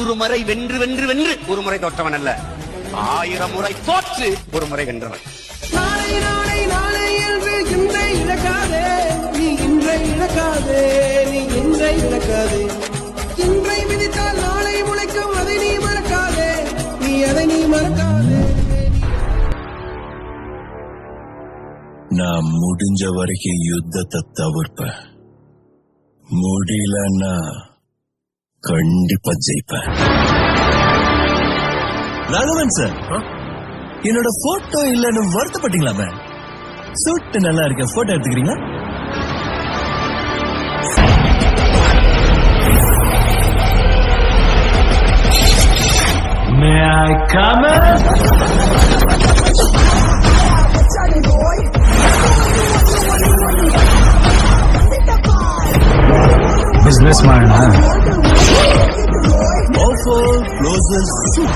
100 முறை வென்று வென்று வென்று ஒரு முறை தோற்றவன் அல்ல, 1000 முறை தோற்று ஒரு முறை வென்றவன். நாளை நாளை நாளை என்று இன்றை இழக்காதே, நீ இன்றை இழக்காதே, நீ இன்றை இழக்காதே. இன்றை விதித்தால் நாளை முளைக்கும், அதை நீ மறக்காதே, நீ அதை நீ மறக்காதே. நான் முடிஞ்ச வரைக்கும் யுத்தத்தை தவிர்ப்பேன், முடியலன்னா கண்டிப்பா ஜெயிப்பேன். ராகவன் சார், என்னோட போட்டோ இல்லன்னு வருத்தப்பட்டீங்களா? சூட்டு நல்லா இருக்க, போட்டோ எடுத்துக்கிறீங்க? May I come in? Businessman, huh? Offer closes soon.